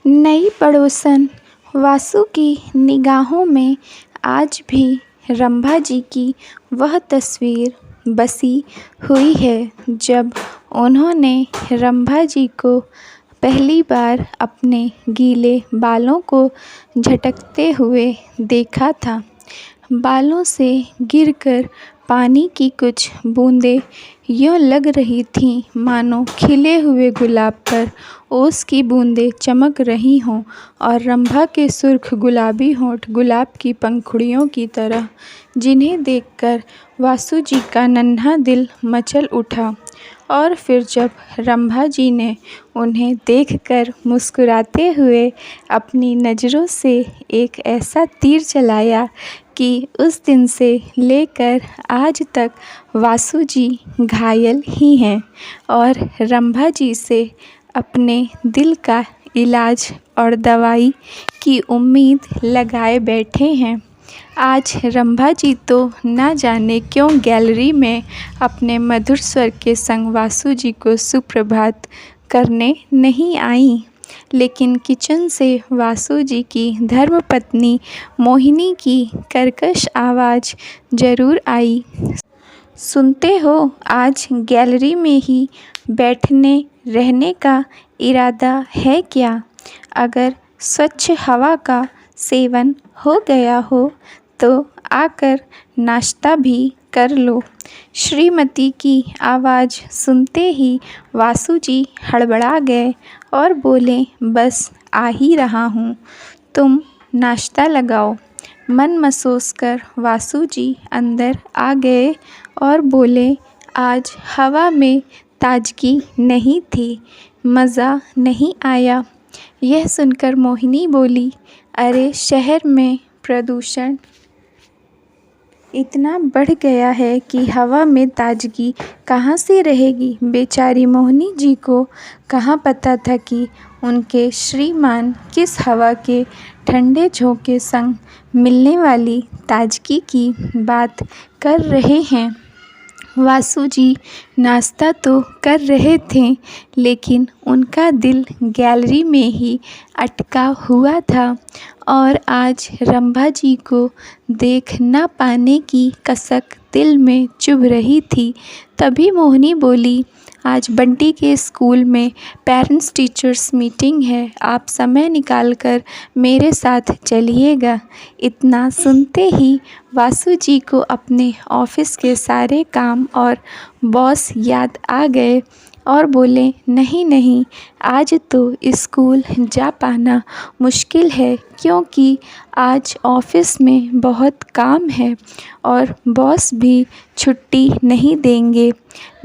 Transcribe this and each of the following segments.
नई पड़ोसन वासु की निगाहों में आज भी रंभा जी की वह तस्वीर बसी हुई है जब उन्होंने रंभा जी को पहली बार अपने गीले बालों को झटकते हुए देखा था। बालों से गिरकर पानी की कुछ बूंदें यूँ लग रही थीं मानो खिले हुए गुलाब पर ओस की बूंदें चमक रही हों और रंभा के सुर्ख गुलाबी होंठ गुलाब की पंखुड़ियों की तरह, जिन्हें देखकर वासु जी का नन्हा दिल मचल उठा। और फिर जब रंभा जी ने उन्हें देखकर मुस्कुराते हुए अपनी नज़रों से एक ऐसा तीर चलाया कि उस दिन से लेकर आज तक वासु जी घायल ही हैं और रंभा जी से अपने दिल का इलाज और दवाई की उम्मीद लगाए बैठे हैं। आज रंभा जी तो ना जाने क्यों गैलरी में अपने मधुर स्वर के संग वासु जी को सुप्रभात करने नहीं आईं, लेकिन किचन से वासु जी की धर्मपत्नी मोहिनी की कर्कश आवाज़ ज़रूर आई। सुनते हो, आज गैलरी में ही बैठने रहने का इरादा है क्या? अगर स्वच्छ हवा का सेवन हो गया हो तो आकर नाश्ता भी कर लो। श्रीमती की आवाज़ सुनते ही वासु जी हड़बड़ा गए और बोले, बस आ ही रहा हूँ, तुम नाश्ता लगाओ। मन महसूस कर वासु जी अंदर आ गए और बोले, आज हवा में ताजगी नहीं थी, मज़ा नहीं आया। यह सुनकर मोहिनी बोली, अरे शहर में प्रदूषण इतना बढ़ गया है कि हवा में ताजगी कहाँ से रहेगी। बेचारी मोहिनी जी को कहाँ पता था कि उनके श्रीमान किस हवा के ठंडे झोंके संग मिलने वाली ताजगी की बात कर रहे हैं। वासु जी नाश्ता तो कर रहे थे, लेकिन उनका दिल गैलरी में ही अटका हुआ था और आज रंभा जी को देख ना पाने की कसक दिल में चुभ रही थी। तभी मोहिनी बोली, आज बंटी के स्कूल में पेरेंट्स टीचर्स मीटिंग है, आप समय निकाल कर मेरे साथ चलिएगा। इतना सुनते ही वासु जी को अपने ऑफिस के सारे काम और बॉस याद आ गए और बोले, नहीं नहीं, आज तो स्कूल जा पाना मुश्किल है क्योंकि आज ऑफिस में बहुत काम है और बॉस भी छुट्टी नहीं देंगे।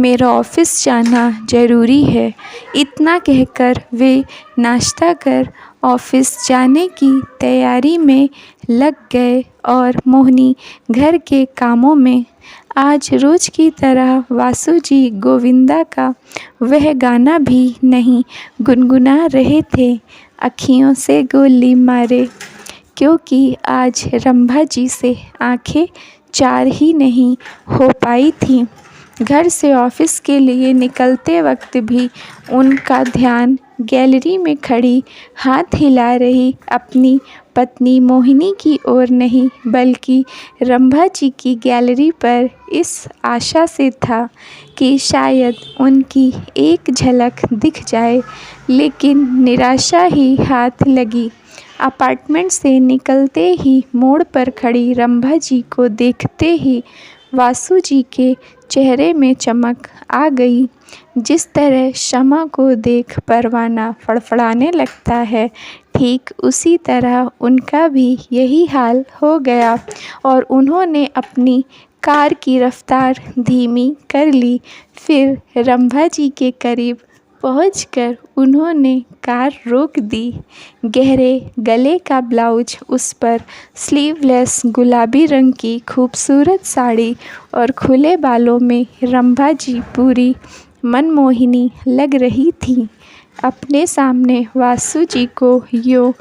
मेरा ऑफिस जाना ज़रूरी है। इतना कहकर वे नाश्ता कर ऑफिस जाने की तैयारी में लग गए और मोहिनी घर के कामों में। आज रोज़ की तरह वासु जी गोविंदा का वह गाना भी नहीं गुनगुना रहे थे, अखियों से गोली मारे, क्योंकि आज रंभा जी से आंखें चार ही नहीं हो पाई थीं। घर से ऑफिस के लिए निकलते वक्त भी उनका ध्यान गैलरी में खड़ी हाथ हिला रही अपनी पत्नी मोहिनी की ओर नहीं, बल्कि रंभा जी की गैलरी पर इस आशा से था कि शायद उनकी एक झलक दिख जाए, लेकिन निराशा ही हाथ लगी। अपार्टमेंट से निकलते ही मोड़ पर खड़ी रंभा जी को देखते ही वासु जी के चेहरे में चमक आ गई। जिस तरह शमा को देख परवाना फड़फड़ाने लगता है, ठीक उसी तरह उनका भी यही हाल हो गया और उन्होंने अपनी कार की रफ्तार धीमी कर ली। फिर रंभा जी के करीब पहुंचकर उन्होंने कार रोक दी। गहरे गले का ब्लाउज, उस पर स्लीवलेस गुलाबी रंग की खूबसूरत साड़ी और खुले बालों में रंभा जी पूरी मनमोहिनी लग रही थी। अपने सामने वासु जी को यूँ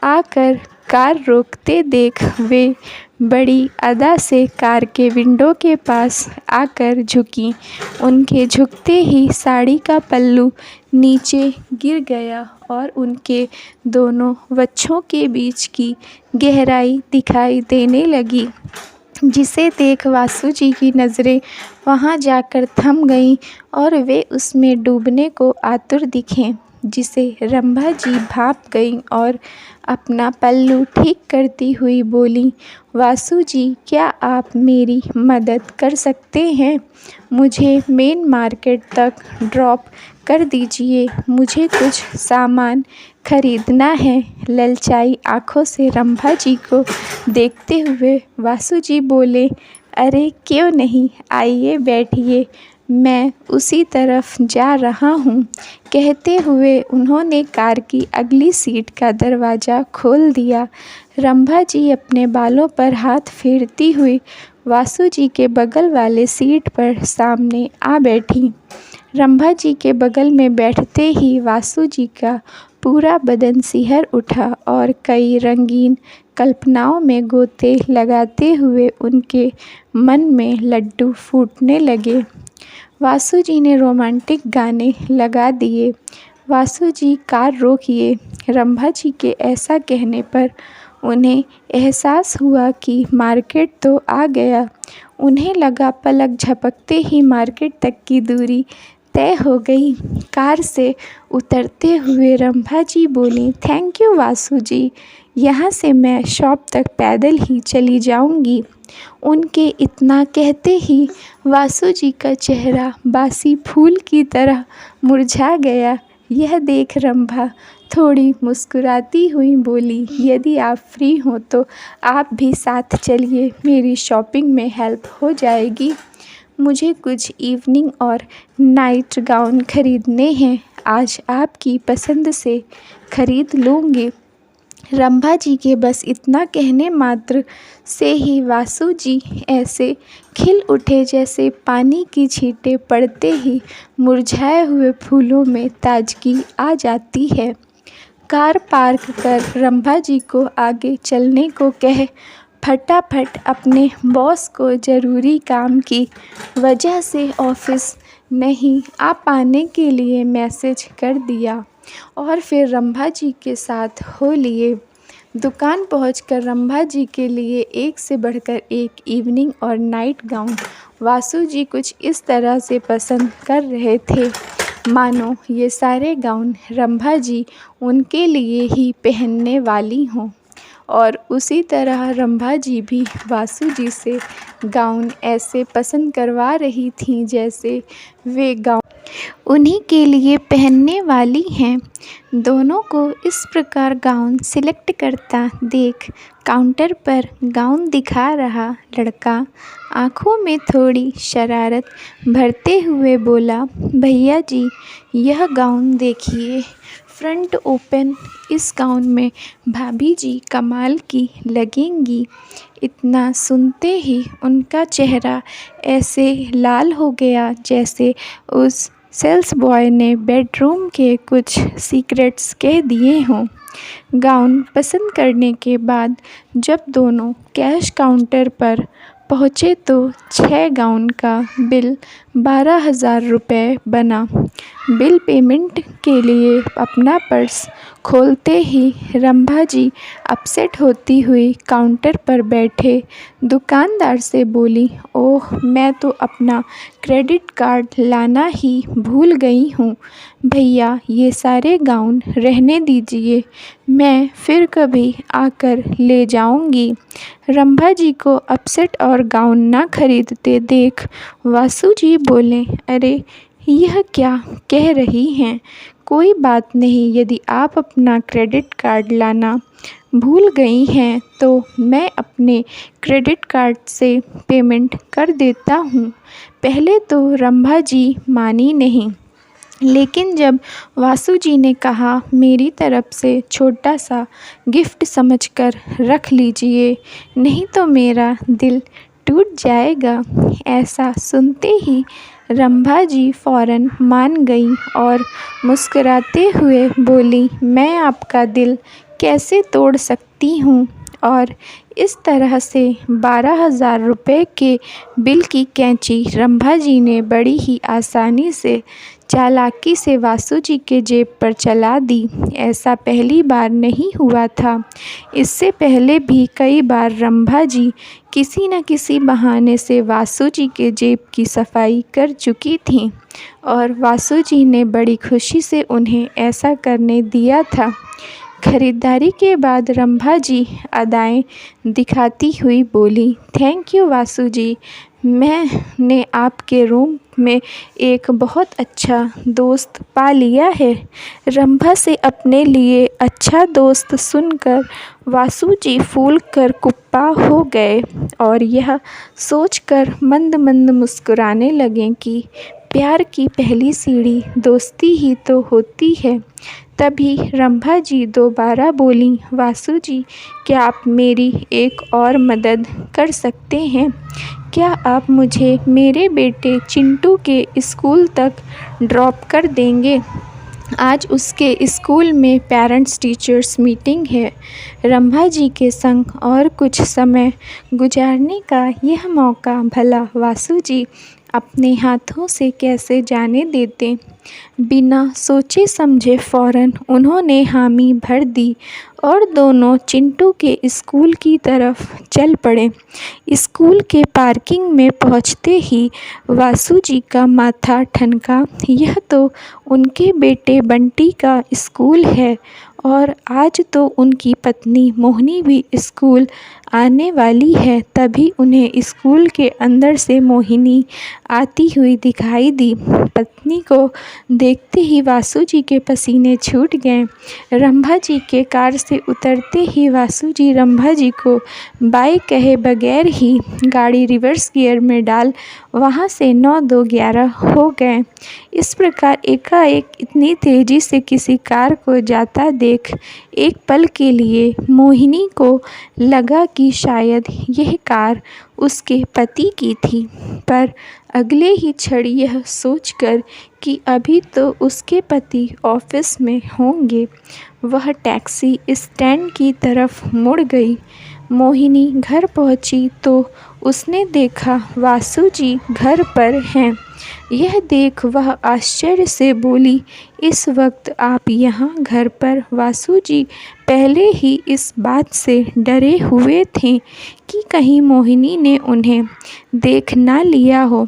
आकर कार रोकते देख वे बड़ी अदा से कार के विंडो के पास आकर झुकीं। उनके झुकते ही साड़ी का पल्लू नीचे गिर गया और उनके दोनों वक्षों के बीच की गहराई दिखाई देने लगी, जिसे देख वासु जी की नज़रें वहाँ जाकर थम गईं और वे उसमें डूबने को आतुर दिखे, जिसे रंभा जी भाप गईं और अपना पल्लू ठीक करती हुई बोलीं, वासु जी, क्या आप मेरी मदद कर सकते हैं? मुझे मेन मार्केट तक ड्रॉप कर दीजिए, मुझे कुछ सामान खरीदना है। ललचाई आँखों से रंभा जी को देखते हुए वासु जी बोले, अरे क्यों नहीं, आइए बैठिए, मैं उसी तरफ जा रहा हूँ। कहते हुए उन्होंने कार की अगली सीट का दरवाज़ा खोल दिया। रंभा जी अपने बालों पर हाथ फेरती हुई वासु जी के बगल वाले सीट पर सामने आ बैठी। रंभा जी के बगल में बैठते ही वासु जी का पूरा बदन सिहर उठा और कई रंगीन कल्पनाओं में गोते लगाते हुए उनके मन में लड्डू फूटने लगे। वासु जी ने रोमांटिक गाने लगा दिए। वासु जी, कार रोकिए। रंभा जी के ऐसा कहने पर उन्हें एहसास हुआ कि मार्केट तो आ गया। उन्हें लगा पलक झपकते ही मार्केट तक की दूरी तय हो गई। कार से उतरते हुए रंभा जी बोली, थैंक यू वासु जी, यहाँ से मैं शॉप तक पैदल ही चली जाऊँगी। उनके इतना कहते ही वासु जी का चेहरा बासी फूल की तरह मुरझा गया। यह देख रंभा थोड़ी मुस्कुराती हुई बोली, यदि आप फ्री हो तो आप भी साथ चलिए, मेरी शॉपिंग में हेल्प हो जाएगी। मुझे कुछ इवनिंग और नाइट गाउन खरीदने हैं, आज आपकी पसंद से खरीद लूँगी। रंभा जी के बस इतना कहने मात्र से ही वासु जी ऐसे खिल उठे जैसे पानी की छींटें पड़ते ही मुरझाए हुए फूलों में ताजगी आ जाती है। कार पार्क कर रंभा जी को आगे चलने को कह फटाफट अपने बॉस को ज़रूरी काम की वजह से ऑफिस नहीं आ पाने के लिए मैसेज कर दिया और फिर रंभा जी के साथ हो लिए। दुकान पहुंचकर रंभा जी के लिए एक से बढ़कर एक इवनिंग और नाइट गाउन वासु जी कुछ इस तरह से पसंद कर रहे थे मानो ये सारे गाउन रंभा जी उनके लिए ही पहनने वाली हों, और उसी तरह रंभा जी भी वासु जी से गाउन ऐसे पसंद करवा रही थीं जैसे वे गाउन उन्हीं के लिए पहनने वाली हैं। दोनों को इस प्रकार गाउन सिलेक्ट करता देख काउंटर पर गाउन दिखा रहा लड़का आँखों में थोड़ी शरारत भरते हुए बोला, भैया जी, यह गाउन देखिए, फ्रंट ओपन, इस गाउन में भाभी जी कमाल की लगेंगी। इतना सुनते ही उनका चेहरा ऐसे लाल हो गया जैसे उस सेल्स बॉय ने बेडरूम के कुछ सीक्रेट्स कह दिए हों। गाउन पसंद करने के बाद जब दोनों कैश काउंटर पर पहुँचे तो 6 गाउन का बिल 12,000 रुपये बना। बिल पेमेंट के लिए अपना पर्स खोलते ही रंभा जी अपसेट होती हुई काउंटर पर बैठे दुकानदार से बोली, ओह, मैं तो अपना क्रेडिट कार्ड लाना ही भूल गई हूँ। भैया, ये सारे गाउन रहने दीजिए, मैं फिर कभी आकर ले जाऊँगी। रंभा जी को अपसेट और गाउन ना खरीदते देख वासु जी बोले, अरे यह क्या कह रही हैं? कोई बात नहीं, यदि आप अपना क्रेडिट कार्ड लाना भूल गई हैं तो मैं अपने क्रेडिट कार्ड से पेमेंट कर देता हूँ। पहले तो रंभा जी मानी नहीं, लेकिन जब वासु जी ने कहा, मेरी तरफ से छोटा सा गिफ्ट समझकर रख लीजिए, नहीं तो मेरा दिल टूट जाएगा। ऐसा सुनते ही रंभा जी फ़ौरन मान गई और मुस्कुराते हुए बोली, मैं आपका दिल कैसे तोड़ सकती हूँ? और इस तरह से 12,000 रुपये के बिल की कैंची रंभा जी ने बड़ी ही आसानी से चालाकी से वासु जी के जेब पर चला दी। ऐसा पहली बार नहीं हुआ था। इससे पहले भी कई बार रंभा जी किसी न किसी बहाने से वासु जी के जेब की सफाई कर चुकी थीं और वासु जी ने बड़ी खुशी से उन्हें ऐसा करने दिया था। खरीदारी के बाद रंभा जी अदाएँ दिखाती हुई बोली, थैंक यू वासु जी, मैंने आपके रूम में एक बहुत अच्छा दोस्त पा लिया है। रंभा से अपने लिए अच्छा दोस्त सुनकर वासु जी फूल कर कुप्पा हो गए और यह सोचकर मंद मंद मुस्कुराने लगे कि प्यार की पहली सीढ़ी दोस्ती ही तो होती है। तभी रंभा जी दोबारा बोलीं, वासु जी, क्या आप मेरी एक और मदद कर सकते हैं? क्या आप मुझे मेरे बेटे चिंटू के स्कूल तक ड्रॉप कर देंगे? आज उसके स्कूल में पेरेंट्स टीचर्स मीटिंग है। रंभा जी के संग और कुछ समय गुजारने का यह मौका भला वासु जी अपने हाथों से कैसे जाने देते। बिना सोचे समझे फ़ौरन उन्होंने हामी भर दी और दोनों चिंटू के स्कूल की तरफ चल पड़े। स्कूल के पार्किंग में पहुंचते ही वासु जी का माथा ठनका। यह तो उनके बेटे बंटी का स्कूल है और आज तो उनकी पत्नी मोहिनी भी स्कूल आने वाली है। तभी उन्हें स्कूल के अंदर से मोहिनी आती हुई दिखाई दी। पत्नी को देखते ही वासु जी के पसीने छूट गए। रंभा जी के कार से उतरते ही वासु जी रंभा जी को बाय कहे बगैर ही गाड़ी रिवर्स गियर में डाल वहाँ से 9-2-11 हो गए। इस प्रकार एकाएक इतनी तेज़ी से किसी कार को जाता देख एक पल के लिए मोहिनी को लगा कि शायद यह कार उसके पति की थी, पर अगले ही क्षण यह सोचकर कि अभी तो उसके पति ऑफिस में होंगे, वह टैक्सी स्टैंड की तरफ मुड़ गई। मोहिनी घर पहुंची तो उसने देखा वासु जी घर पर हैं। यह देख वह आश्चर्य से बोली, इस वक्त आप यहाँ घर पर? वासु जी पहले ही इस बात से डरे हुए थे कि कहीं मोहिनी ने उन्हें देख ना लिया हो,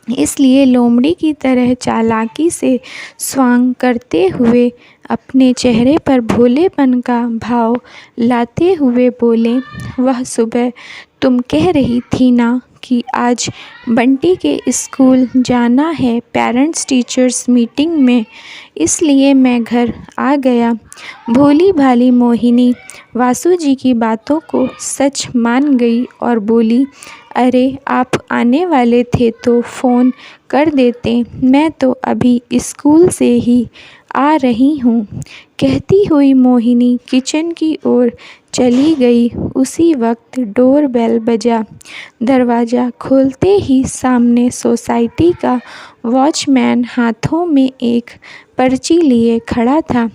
इसलिए लोमड़ी की तरह चालाकी से स्वांग करते हुए अपने चेहरे पर भोलेपन का भाव लाते हुए बोले, वह सुबह तुम कह रही थी ना कि आज बंटी के स्कूल जाना है पेरेंट्स टीचर्स मीटिंग में, इसलिए मैं घर आ गया। भोली भाली मोहिनी वासु जी की बातों को सच मान गई और बोली, अरे आप आने वाले थे तो फ़ोन कर देते, मैं तो अभी स्कूल से ही आ रही हूँ। कहती हुई मोहिनी किचन की ओर चली गई। उसी वक्त डोर बेल बजा। दरवाज़ा खोलते ही सामने सोसाइटी का वॉचमैन हाथों में एक पर्ची लिए खड़ा था।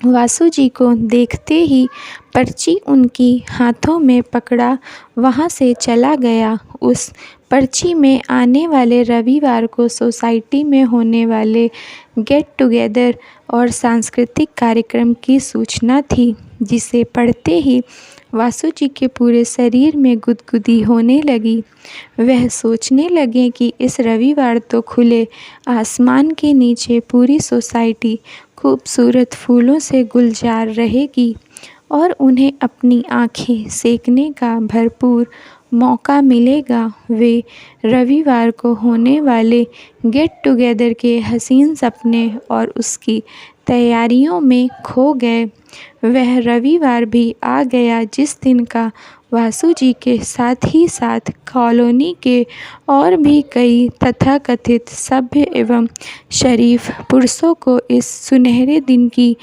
वासु जी को देखते ही पर्ची उनकी हाथों में पकड़ा वहाँ से चला गया। उस पर्ची में आने वाले रविवार को सोसाइटी में होने वाले गेट टुगेदर और सांस्कृतिक कार्यक्रम की सूचना थी, जिसे पढ़ते ही वासु जी के पूरे शरीर में गुदगुदी होने लगी। वह सोचने लगे कि इस रविवार तो खुले आसमान के नीचे पूरी सोसाइटी खूबसूरत फूलों से गुलजार रहेगी और उन्हें अपनी आँखें सेकने का भरपूर मौका मिलेगा। वे रविवार को होने वाले गेट टुगेदर के हसीन सपने और उसकी तैयारियों में खो गए। वह रविवार भी आ गया जिस दिन का वासु जी के साथ ही साथ कॉलोनी के और भी कई तथाकथित सभ्य एवं शरीफ पुरुषों को इस सुनहरे दिन की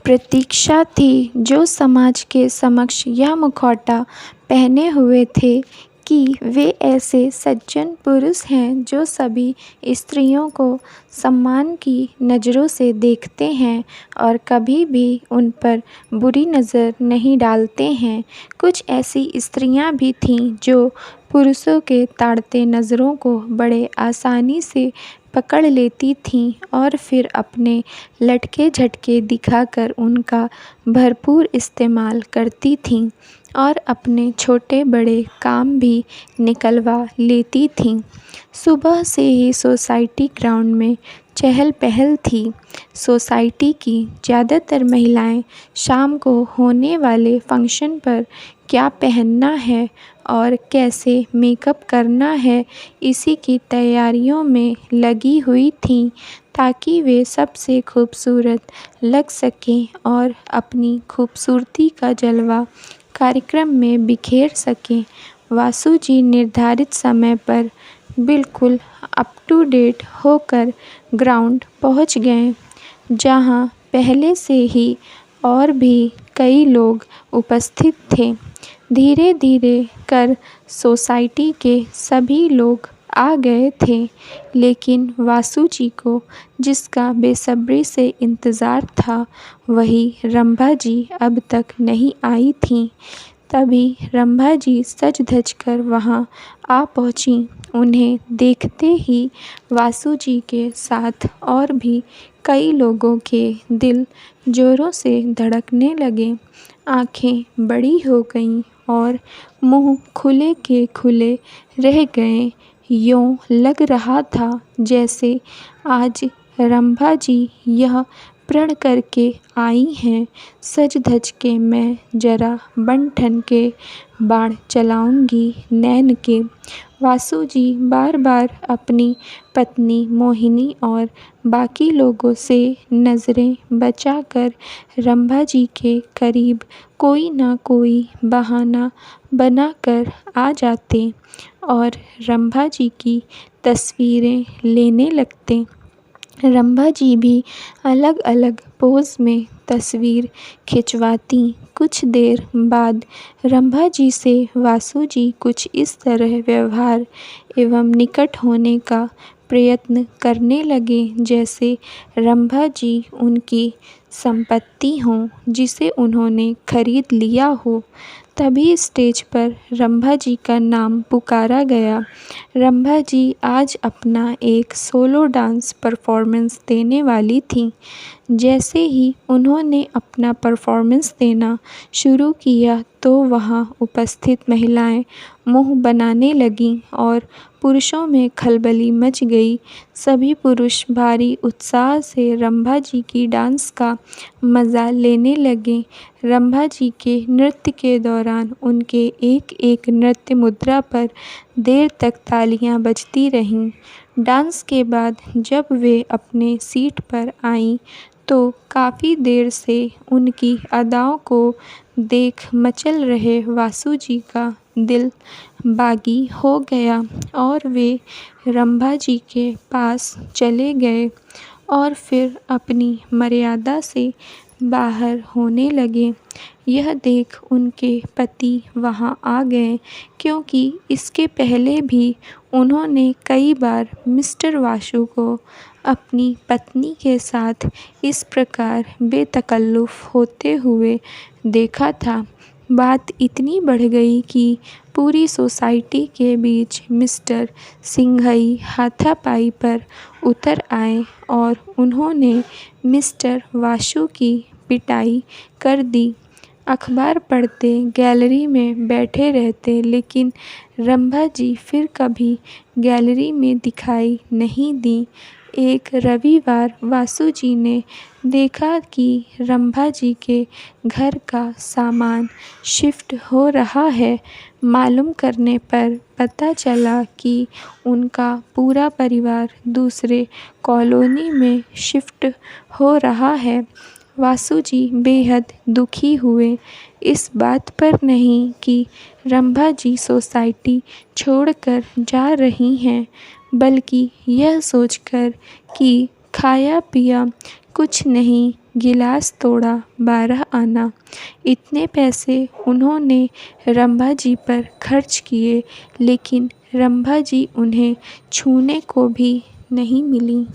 प्रतीक्षा थी, जो समाज के समक्ष यह मुखौटा पहने हुए थे कि वे ऐसे सज्जन पुरुष हैं जो सभी स्त्रियों को सम्मान की नज़रों से देखते हैं और कभी भी उन पर बुरी नज़र नहीं डालते हैं। कुछ ऐसी स्त्रियां भी थीं जो पुरुषों के ताड़ते नज़रों को बड़े आसानी से पकड़ लेती थीं और फिर अपने लटके झटके दिखाकर उनका भरपूर इस्तेमाल करती थीं और अपने छोटे बड़े काम भी निकलवा लेती थीं। सुबह से ही सोसाइटी ग्राउंड में चहल पहल थी। सोसाइटी की ज़्यादातर महिलाएं शाम को होने वाले फंक्शन पर क्या पहनना है और कैसे मेकअप करना है इसी की तैयारियों में लगी हुई थीं ताकि वे सबसे खूबसूरत लग सकें और अपनी खूबसूरती का जलवा कार्यक्रम में बिखेर सकें। वासु जी निर्धारित समय पर बिल्कुल अप टू डेट होकर ग्राउंड पहुंच गए, जहां पहले से ही और भी कई लोग उपस्थित थे। धीरे धीरे कर सोसाइटी के सभी लोग आ गए थे, लेकिन वासु जी को जिसका बेसब्री से इंतज़ार था वही रंभा जी अब तक नहीं आई थीं। तभी रंभा जी सज धज कर वहाँ आ पहुँचीं। उन्हें देखते ही वासु जी के साथ और भी कई लोगों के दिल ज़ोरों से धड़कने लगे, आंखें बड़ी हो गईं और मुंह खुले के खुले रह गए। यूँ लग रहा था जैसे आज रंभा जी यह प्रण करके आई हैं, सज धज के मैं जरा बन ठन के बाण चलाऊंगी नैन के। वासु जी बार बार अपनी पत्नी मोहिनी और बाकी लोगों से नज़रें बचाकर रंभा जी के करीब कोई ना कोई बहाना बनाकर आ जाते और रंभा जी की तस्वीरें लेने लगते। रंभा जी भी अलग अलग पोज में तस्वीर खिंचवाती। कुछ देर बाद रंभा जी से वासु जी कुछ इस तरह व्यवहार एवं निकट होने का प्रयत्न करने लगे जैसे रंभा जी उनकी संपत्ति हों जिसे उन्होंने खरीद लिया हो। तभी स्टेज पर रंभा जी का नाम पुकारा गया। रंभा जी आज अपना एक सोलो डांस परफॉर्मेंस देने वाली थीं। जैसे ही उन्होंने अपना परफॉर्मेंस देना शुरू किया तो वहाँ उपस्थित महिलाएं मुंह बनाने लगीं और पुरुषों में खलबली मच गई। सभी पुरुष भारी उत्साह से रंभा जी की डांस का मज़ा लेने लगे। रंभा जी के नृत्य के दौरान उनके एक एक नृत्य मुद्रा पर देर तक तालियां बजती रहीं। डांस के बाद जब वे अपने सीट पर आईं तो काफ़ी देर से उनकी अदाओं को देख मचल रहे वासु जी का दिल बागी हो गया और वे रंभा जी के पास चले गए और फिर अपनी मर्यादा से बाहर होने लगे। यह देख उनके पति वहाँ आ गए, क्योंकि इसके पहले भी उन्होंने कई बार मिस्टर वासु को अपनी पत्नी के साथ इस प्रकार बेतकल्लुफ़ होते हुए देखा था। बात इतनी बढ़ गई कि पूरी सोसाइटी के बीच मिस्टर सिंघई हाथापाई पर उतर आए और उन्होंने मिस्टर वासु की पिटाई कर दी। अखबार पढ़ते गैलरी में बैठे रहते, लेकिन रंभा जी फिर कभी गैलरी में दिखाई नहीं दी। एक रविवार वासु जी ने देखा कि रंभा जी के घर का सामान शिफ्ट हो रहा है। मालूम करने पर पता चला कि उनका पूरा परिवार दूसरे कॉलोनी में शिफ्ट हो रहा है। वासु जी बेहद दुखी हुए, इस बात पर नहीं कि रंभा जी सोसाइटी छोड़कर जा रही हैं, बल्कि यह सोचकर कि खाया पिया कुछ नहीं गिलास तोड़ा 12 आना। इतने पैसे उन्होंने रंभा जी पर खर्च किए, लेकिन रंभा जी उन्हें छूने को भी नहीं मिलीं।